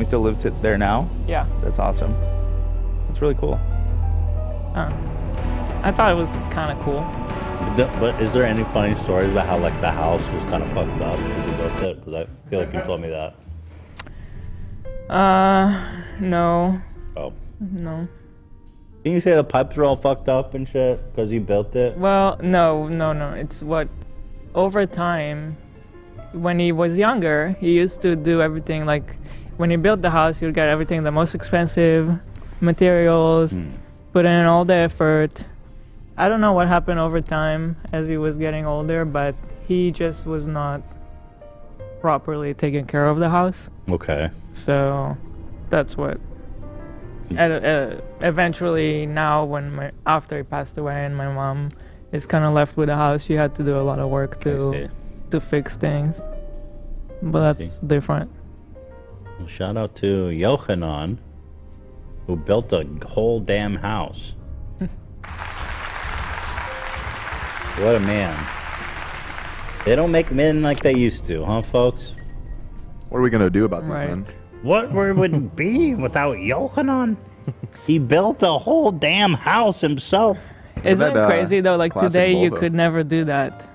family still lives there now? Yeah. That's awesome. That's really cool. I thought it was kind of cool. But is there any funny stories about how like the house was kind of fucked up because you built it? Because I feel like you told me that. No. Oh. No. Didn't you say the pipes were all fucked up and shit because you built it? Well, no. It's what, over time, when he was younger, he used to do everything like, when he built the house, he would get everything, the most expensive materials, put in all the effort. I don't know what happened over time as he was getting older, but he just was not properly taking care of the house. Okay. So that's what. Eventually, now after he passed away and my mom is kind of left with the house, she had to do a lot of work to fix things. But that's different. Well, shout out to Yochanan, who built a whole damn house. What a man. They don't make men like they used to, huh, folks? What are we gonna do about this, Right. man? What would it be without Yochanan? He built a whole damn house himself. Isn't that, it crazy though? Like classic today, you Volvo? could never do that.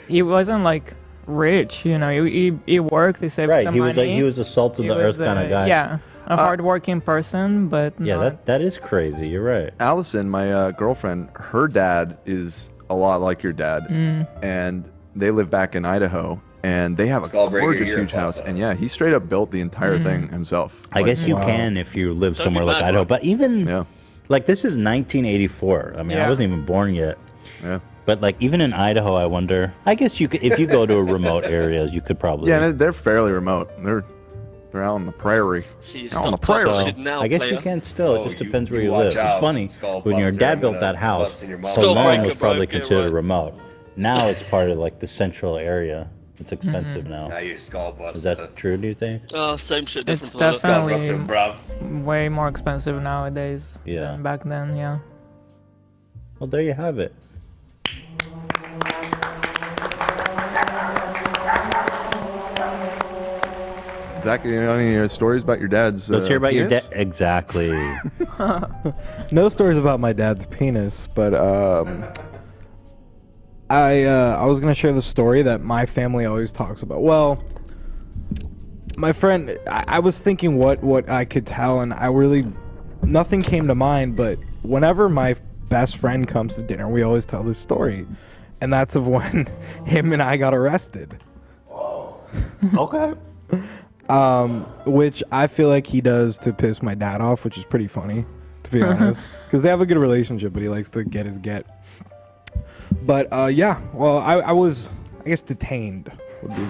He wasn't like rich, you know. He worked. He saved Right, some he was money. like he was a salt of the earth kind of guy. Yeah, a hardworking person, but Yeah, not, that is crazy. You're right. Allison, my girlfriend, her dad is a lot like your dad, and they live back in Idaho, and they have a Skullbreaker gorgeous Europe huge house. also. And yeah, he straight up built the entire thing himself. I guess you Wow. can if you live Don't somewhere be like mad, Idaho. bro. But even Yeah, like this is 1984. I mean, I Yeah. wasn't even born yet. yeah, But like even in Idaho, I wonder. I guess you could if you go to a remote areas, you could probably. yeah. And they're fairly remote. They're out on the prairie. See, Out on the stop talking prairie. shit now, I guess player. you can still. It Oh, just depends where you you live. watch It's out. funny Skull when your buster, dad I'm built gonna that house. bust in your mouth. Salone Skullbreaker, was bro, probably get considered right. remote. Now it's part of like the central area. It's expensive Now now. you're skull buster. Is that true? Do you think? Oh, same shit, It's different toilet. Skull buster, definitely bruv. way more expensive nowadays Yeah. than back then. Yeah. Well, there you have it. Zach, you know any stories about your dad's? Let's hear about your penis? dad. Exactly. No stories about my dad's penis, but I was gonna share the story that my family always talks about. Well, my friend, I was thinking what I could tell, and nothing came to mind. But whenever my best friend comes to dinner, we always tell this story, and that's of when him and I got arrested. Okay. Which I feel like he does to piss my dad off, which is pretty funny, to be honest, because they have a good relationship, but he likes to get his get. But yeah, well, I was, I guess, detained would be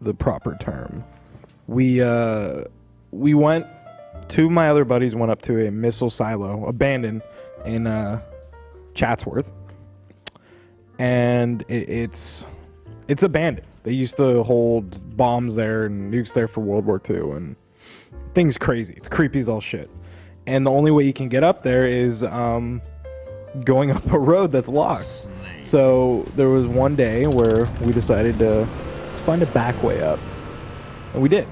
the proper term. We went, two of my other buddies went up to a missile silo, abandoned, in Chatsworth, and it's abandoned. They used to hold bombs there and nukes there for World War II, and things crazy. It's creepy as all shit. And the only way you can get up there is going up a road that's locked. So there was one day where we decided to find a back way up, and we did.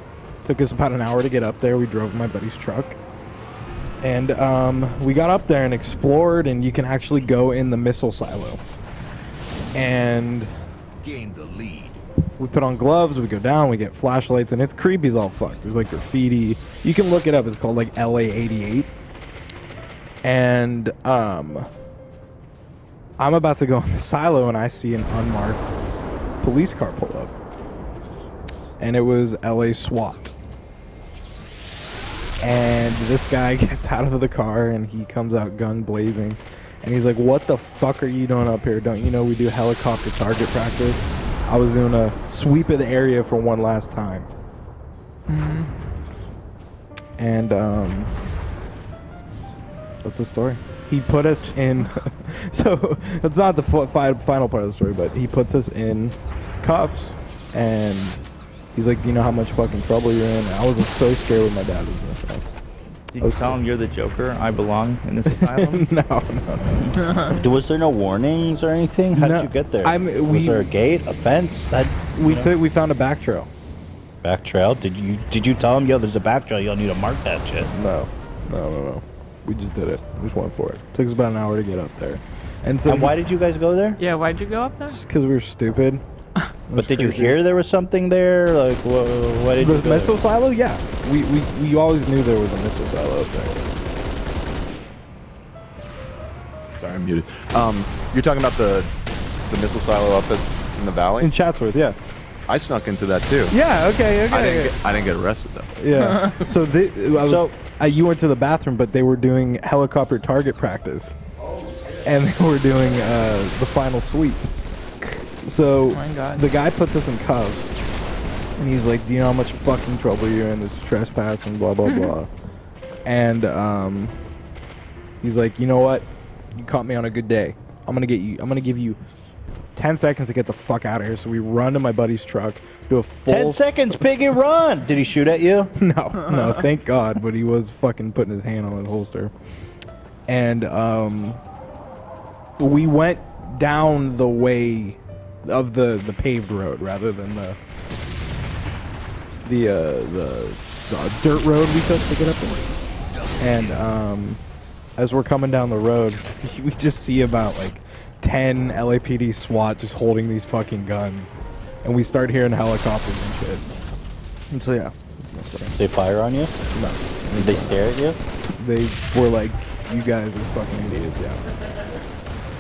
Took us about an hour to get up there. We drove my buddy's truck, and we got up there and explored, and you can actually go in the missile silo. And Gained the lead. we put on gloves, we go down, we get flashlights, and it's creepy as all fuck. There's like graffiti. You can look it up. It's called like LA 88. And I'm about to go in the silo, and I see an unmarked police car pull up. And it was LA SWAT. And this guy gets out of the car, and he comes out gun blazing. And he's like, "What the fuck are you doing up here? Don't you know we do helicopter target practice? I was doing a sweep of the area for one last time." And that's the story. He put us in. So that's not the final part of the story, but he puts us in cuffs, and he's like, "Do you know how much fucking trouble you're in?" And I was just so scared when my dad was in this stuff. Did you tell him you're the Joker? I belong in this asylum? No. Was there no warnings or anything? How No, did you get there? we- Was there a gate, a fence? We found a back trail. Back trail? Did you tell him, yo, there's a back trail, you'll need to mark that shit? No. We just did it. We just went for it. Took us about an hour to get up there. And so And why did you guys go there? Yeah, why'd you go up there? Just because we were stupid. But did you hear there was something there? Like, what did The you go missile silo? Yeah. We always knew there was a missile silo up there. Sorry, I'm muted. You're talking about the missile silo up in the valley? In Chatsworth, yeah. I snuck into that too. Yeah, okay. I didn't get arrested though. Yeah. So you went to the bathroom, but they were doing helicopter target practice, and they were doing the final sweep. So Oh my God. the guy puts us in cuffs, and he's like, "Do you know how much fucking trouble you're in? This is trespassing, blah blah blah." And he's like, "You know what? You caught me on a good day. I'm gonna give you 10 seconds to get the fuck out of here." So we run to my buddy's truck, do a full 10 seconds, piggy, run! Did he shoot at you? No, thank God. But he was fucking putting his hand on his holster. And we went down the way of the paved road rather than the dirt road we took to get up there. And as we're coming down the road, we just see about like 10 LAPD SWAT just holding these fucking guns, and we start hearing helicopters and shit. And so yeah, They fire on you? no, Did they stare at you? they were like, "You guys are fucking idiots." Yeah.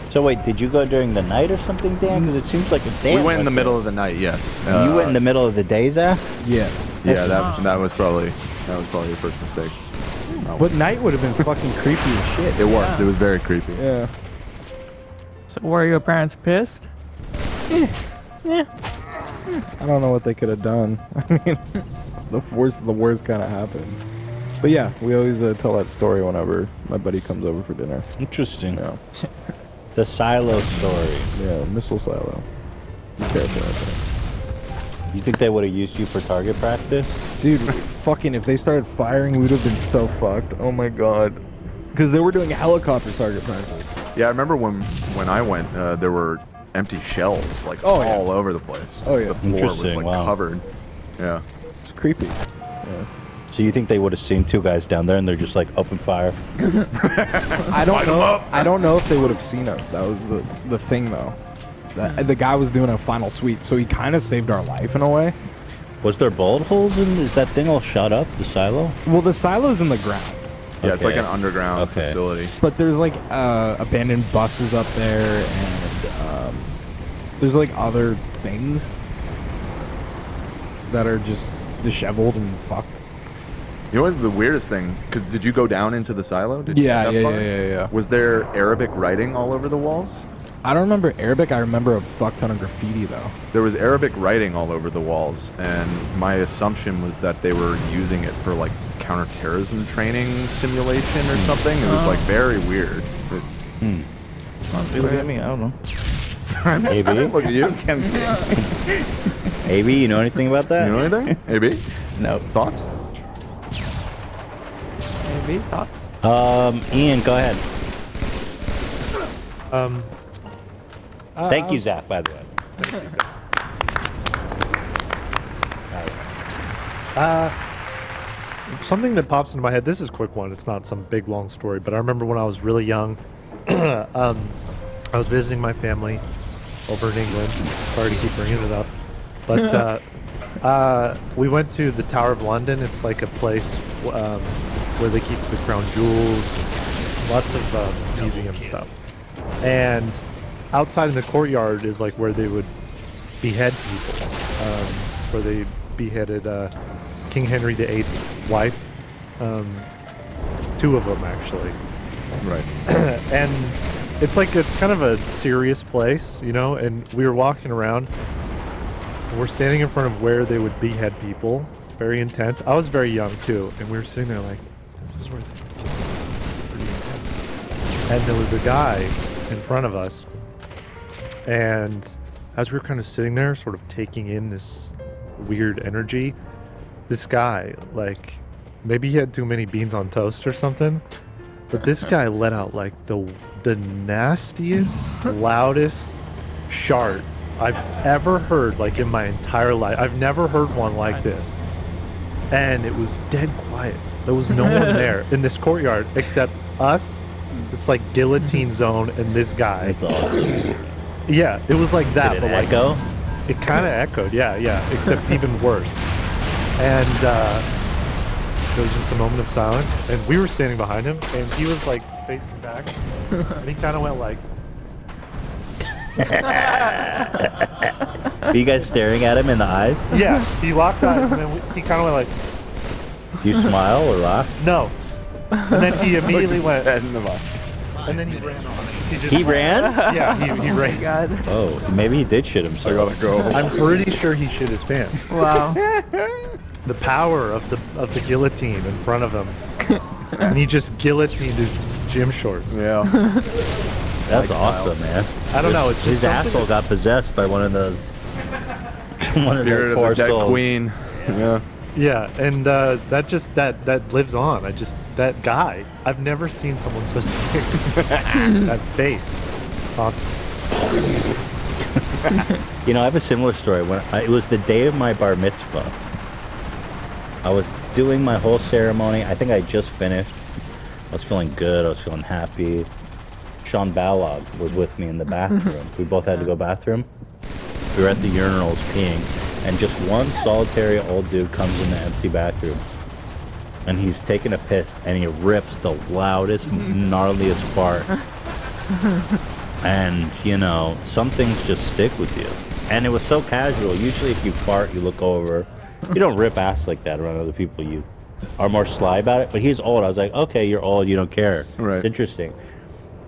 So wait, did you go during the night or something, Dan? Because it seems like a damn. We went in the middle of the night, yes. You went in the middle of the day, Zach? Yeah. Yeah, that was probably your first mistake. But night would have been fucking creepy as shit. It was. It was very creepy. Yeah. So were your parents pissed? Yeah. I don't know what they could have done. I mean, the worst kind of happened. But yeah, we always tell that story whenever my buddy comes over for dinner. Interesting. Yeah. The silo story. Yeah, missile silo. Be careful out there. You think they would have used you for target practice? Dude, fucking, if they started firing, we would have been so fucked. Oh my god. Because they were doing helicopter target practice. Yeah, I remember when I went, there were empty shells like Oh, yeah. all over the place. Oh, yeah. The floor was Interesting, like wow. covered. Yeah. It's creepy. Yeah. So you think they would have seen two guys down there and they're just like open fire? I don't know. I don't know if they would have seen us. That was the thing, though. The guy was doing a final sweep, so he kind of saved our life in a way. Was there bullet holes in? Is that thing all shot up? The silo? Well, the silo's in the ground, Yeah, it's like Okay. an underground Okay. facility. but there's like abandoned buses up there, and there's like other things that are just disheveled and fucked. You know what's the weirdest thing? Cause did you go down into the silo? Did you Yeah, get that yeah, far? yeah. Was there Arabic writing all over the walls? I don't remember Arabic. I remember a fuck ton of graffiti though. There was Arabic writing all over the walls, and my assumption was that they were using it for like counterterrorism training simulation or something. It was like very weird. Sounds good at me. I don't know. AB? Look at you. AB, you know anything about that? You know anything? AB? No. Thoughts? Maybe thoughts. Ian, go ahead. Thank I you, was- Zach, by the way. Something that pops into my head. This is a quick one. It's not some big long story, but I remember when I was really young. I was visiting my family over in England. Sorry to keep bringing it up, but we went to the Tower of London. It's like a place where they keep the crown jewels, lots of museum stuff, and outside in the courtyard is like where they would behead people, where they beheaded King Henry VIII's wife, two of them actually. Right. And it's like a kind of a serious place, you know, and we were walking around and we're standing in front of where they would behead people. Very intense. I was very young too, and we were sitting there like, this is where they it's pretty intense. And there was a guy in front of us, and as we were kind of sitting there sort of taking in this weird energy, this guy, like, maybe he had too many beans on toast or something, but this guy let out like the nastiest, loudest shart I've ever heard, like in my entire life. I've never heard one like this. And it was dead quiet. There was no one there in this courtyard except us, this like guillotine zone, and this guy. That's awesome. Yeah, it was like that, Did it but like echo? it kind of echoed. Yeah, except even worse. And there was just a moment of silence, and we were standing behind him, and he was like facing back, and he kind of went like. Were you guys staring at him in the eyes? Yeah, he locked eyes, and then he kind of went like, Do you smile or laugh? no. And then he immediately went, Dead in the box. and then he ran on. He ran? Yeah, he ran. God. Oh, maybe he did shit I himself. gotta go. I'm pretty sure he shit his pants. Wow. The power of the guillotine in front of him, and he just guillotined his gym shorts. Yeah. That's awesome, man. I don't know. It's His just something- asshole got possessed by one of those. One of Spirit those of poor the dead souls. queen. Yeah. Yeah, and that just that lives on. That guy. I've never seen someone so scared. That face. Awesome. You know, I have a similar story. It was the day of my bar mitzvah. I was doing my whole ceremony. I think I just finished. I was feeling good. I was feeling happy. Sean Balog was with me in the bathroom. We both had to go bathroom. We were at the urinals peeing, and just one solitary old dude comes in the empty bathroom, and he's taking a piss, and he rips the loudest, gnarliest fart. And, you know, some things just stick with you. And it was so casual. Usually if you fart, you look over. You don't rip ass like that around other people. You are more sly about it. But he's old. I was like, okay, you're old. You don't care. Right. It's interesting.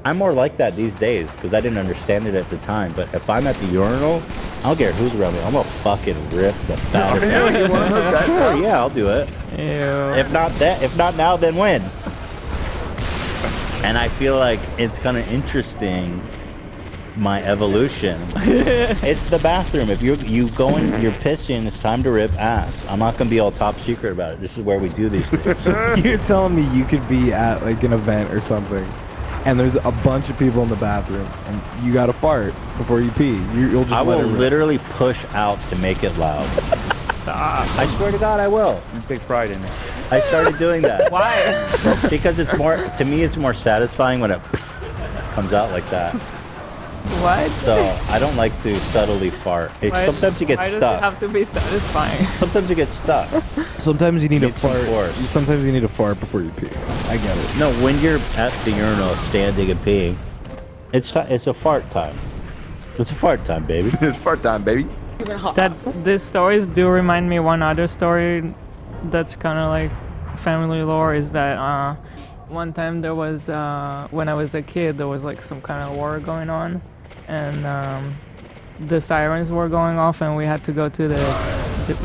I'm more like that these days because I didn't understand it at the time. But if I'm at the urinal, I don't care who's around me. I'm going to fucking rip the fat. Sure, yeah, I'll do it. Ew. If not now, then when? And I feel like it's kind of interesting, my evolution. It's the bathroom. If you go in, you're pissing, it's time to rip ass. I'm not gonna be all top secret about it. This is where we do these things. You're telling me you could be at like an event or something, and there's a bunch of people in the bathroom, and you gotta fart before you pee. You'll just I let will it rip. literally push out to make it loud. I swear to God, I will. You take pride in it. I started doing that. Why? Because it's more, to me, it's more satisfying when it comes out like that. What? So I don't like to subtly fart. Sometimes you get why stuck. does it have to be satisfying? Sometimes you get stuck. Sometimes you need to It's some fart. force. Sometimes you need to fart before you pee. I get it. No, when you're at the urinal standing and peeing, it's a fart time. It's a fart time, baby. It's part time, baby. These stories do remind me one other story that's kind of like family lore is that one time there was when I was a kid there was like some kind of war going on, and the sirens were going off, and we had to go to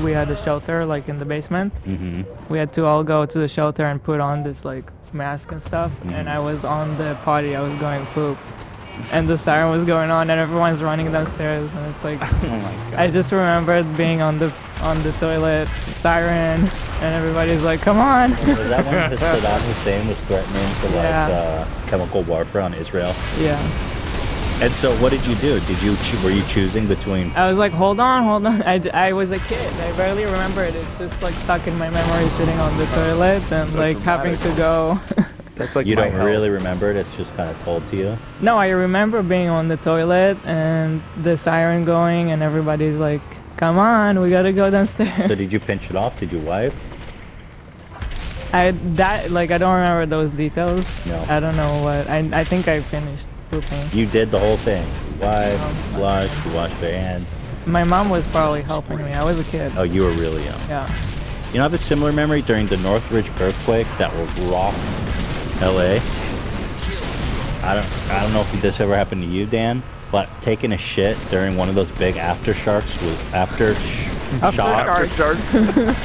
we had a shelter like in the basement. Mm-hmm. We had to all go to the shelter and put on this like mask and stuff, and I was on the potty, I was going poop, and the siren was going on, and everyone's running downstairs, and it's like Oh my God. I just remembered being on the toilet, siren, and everybody's like, "Come on!" Was that when Saddam Hussein was threatening to Yeah. chemical warfare on Israel? Yeah, And so, what did you do? Were you choosing between? I was like, "Hold on." I was a kid. I barely remember it. It's just like stuck in my memory, sitting on the toilet and like having to go. That's like You my don't hell. really remember it. It's just kind of told to you. No, I remember being on the toilet and the siren going, and everybody's like, "Come on, we gotta go downstairs." So did you pinch it off? Did you wipe? I don't remember those details. No. I don't know what. I think I finished pooping. You did the whole thing. You wiped, flushed, you washed your hands. My mom was probably helping me. I was a kid. Oh, you were really young. Yeah. You know, I have a similar memory during the Northridge earthquake that will rock LA. I don't know if this ever happened to you, Dan, but taking a shit during one of those big aftershocks was Aftershocks.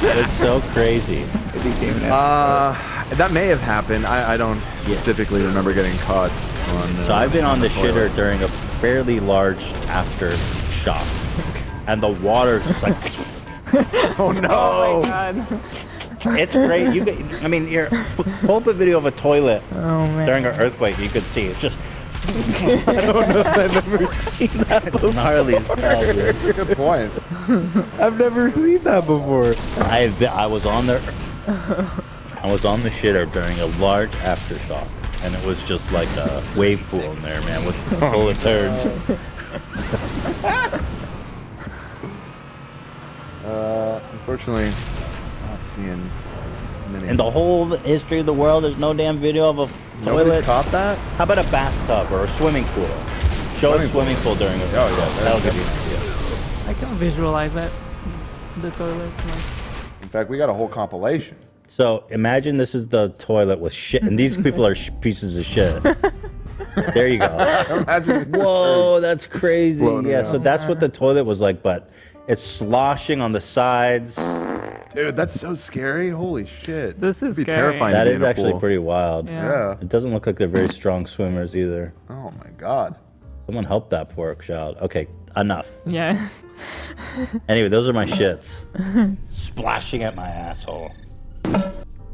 It's so crazy. It became an That may have happened. I don't specifically remember getting caught on. So I've been on the toilet. shitter during a fairly large aftershock, and the water's just like Oh no! Oh my god. it's great. Pull up a video of a toilet Oh man. during an earthquake. You could see it's just I don't know if I've ever seen that It's gnarly as hell, dude. Good point. I've never seen that before. I was on the shitter during a large aftershock, and it was just like a wave pool in there, man, with full of turds. Unfortunately, not seeing many. In the whole history of the world, there's no damn video of a Nobody's toilet. caught that? How about a bathtub or a swimming pool? Show a swimming pool during a Oh, yeah, that'll give you an idea. I can visualize that. The toilet. In fact, we got a whole compilation. So imagine this is the toilet with shit, and these people are pieces of shit. There you go. Imagine Whoa, that's crazy. Floating Yeah, around. so that's what the toilet was like, but it's sloshing on the sides. Dude, that's so scary. Holy shit. This is It'd be scary. terrifying. That to be is in a actually pool. pretty wild. Yeah. Yeah. It doesn't look like they're very strong swimmers either. Oh my god. Someone help that poor child. Okay, enough. Yeah. Anyway, those are my shits. Splashing at my asshole.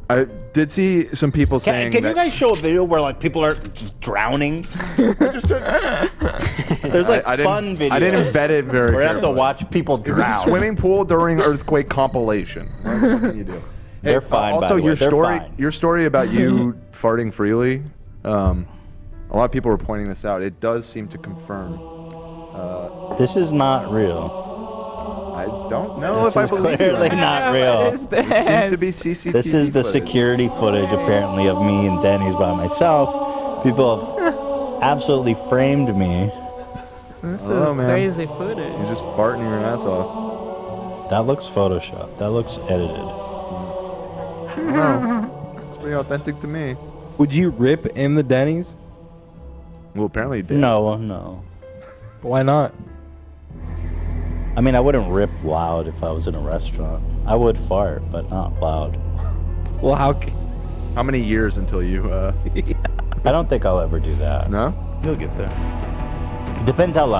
I did see some people Can saying you that guys show a video where like people are drowning? There's like I didn't, fun videos. I didn't embed it very Where you have to carefully. watch people It was a drown. swimming pool during earthquake compilation. What can you do? They're fine, by Also, the way. your They're story, fine. your story about you farting freely. A lot of people were pointing this out. It does seem to confirm. This is not real. I don't know This if I is believe clearly you. not What real. is It seems to be this? CCTV. This is the footage. security footage apparently of me and Denny's by myself. People have absolutely framed me. This Oh, is man. crazy footage. You're just farting your ass off. That looks photoshopped. That looks edited. I don't know. It's pretty authentic to me. Would you rip in the Denny's? Well, apparently you did. No. Why not? I mean, I wouldn't rip loud if I was in a restaurant. I would fart, but not loud. Well, how? How many years until you? I don't think I'll ever do that. No. You'll get there. It depends how loud.